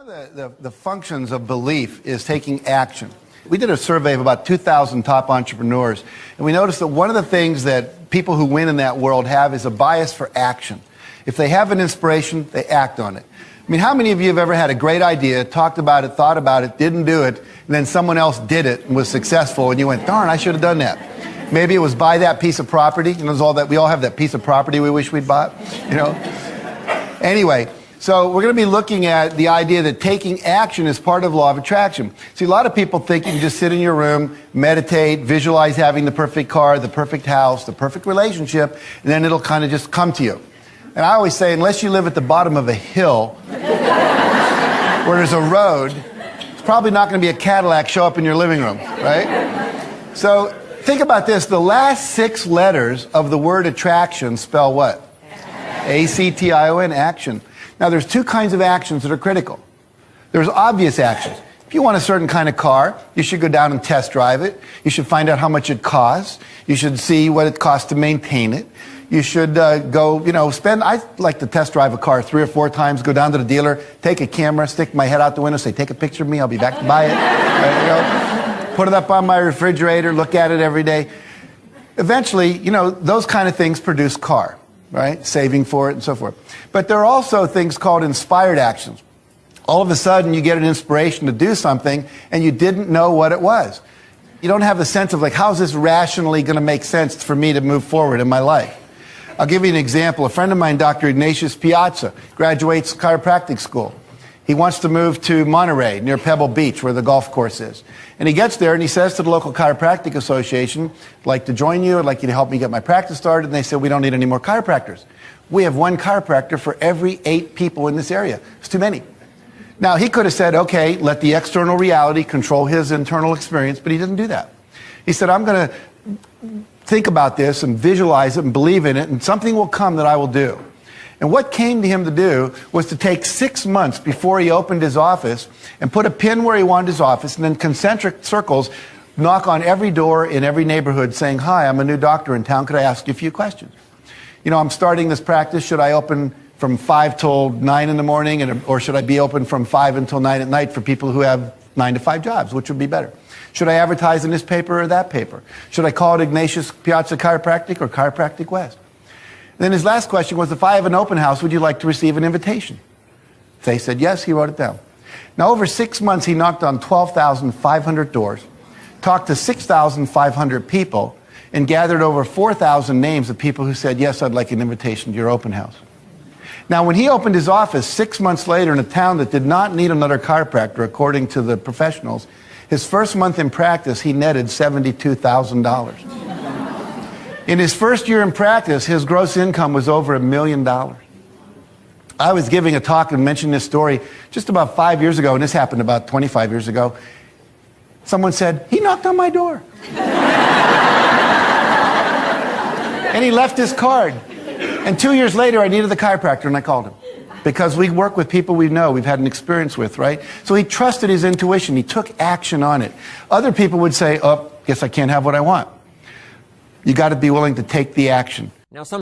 the functions of belief is taking action. We did a survey of about 2,000 top entrepreneurs, and we noticed that one of the things that people who win in that world have is a bias for action. If they have an inspiration, they act on it. I mean, how many of you have ever had a great idea, talked about it, thought about it, didn't do it, and then someone else did it and was successful, and you went, darn, I should have done that. Maybe it was buy that piece of property. You know, all that, we all have that piece of property we wish we'd bought, you know. Anyway, so we're going to be looking at the idea that taking action is part of law of attraction. See, a lot of people think you can just sit in your room, meditate, visualize having the perfect car, the perfect house, the perfect relationship, and then it'll kind of just come to you. And I always say, unless you live at the bottom of a hill where there's a road, it's probably not going to be a Cadillac show up in your living room, right? So think about this. The last 6 letters of the word attraction spell what? A-C-T-I-O-N, action. Now, there's 2 kinds of actions that are critical. There's obvious actions. If you want a certain kind of car, you should go down and test drive it. You should find out how much it costs. You should see what it costs to maintain it. You should go, I like to test drive a car 3 or 4 times, go down to the dealer, take a camera, stick my head out the window, say, take a picture of me, I'll be back to buy it. Put it up on my refrigerator, look at it every day. Eventually, those kind of things produce car, right? Saving for it and so forth. But there are also things called inspired actions. All of a sudden, you get an inspiration to do something, and you didn't know what it was. You don't have a sense of, how is this rationally going to make sense for me to move forward in my life? I'll give you an example. A friend of mine, Dr. Ignatius Piazza, graduates chiropractic school. He wants to move to Monterey, near Pebble Beach, where the golf course is. And he gets there and he says to the local chiropractic association, I'd like to join you, I'd like you to help me get my practice started. And they said, we don't need any more chiropractors. We have 1 chiropractor for every 8 people in this area. It's too many. Now, he could have said, okay, let the external reality control his internal experience, but he didn't do that. He said, I'm going to think about this and visualize it and believe in it, and something will come that I will do. And what came to him to do was to take 6 months before he opened his office and put a pin where he wanted his office, and then concentric circles knock on every door in every neighborhood saying, hi, I'm a new doctor in town, could I ask you a few questions? I'm starting this practice, should I open from 5 till 9 in the morning, or should I be open from 5 until 9 at night for people who have 9 to 5 jobs, which would be better? Should I advertise in this paper or that paper? Should I call it Ignatius Piazza Chiropractic or Chiropractic West? And then his last question was, if I have an open house, would you like to receive an invitation? They said yes, he wrote it down. Now, over 6 months, he knocked on 12,500 doors, talked to 6,500 people, and gathered over 4,000 names of people who said, yes, I'd like an invitation to your open house. Now, when he opened his office 6 months later in a town that did not need another chiropractor, according to the professionals, his first month in practice, he netted $72,000. In his first year in practice, his gross income was over $1 million. I was giving a talk and mentioned this story just about 5 years ago, and this happened about 25 years ago. Someone said, he knocked on my door. And he left his card. And 2 years later, I needed the chiropractor, and I called him. Because we work with people we know, we've had an experience with, right? So he trusted his intuition. He took action on it. Other people would say, oh, guess I can't have what I want. You got to be willing to take the action. Now, some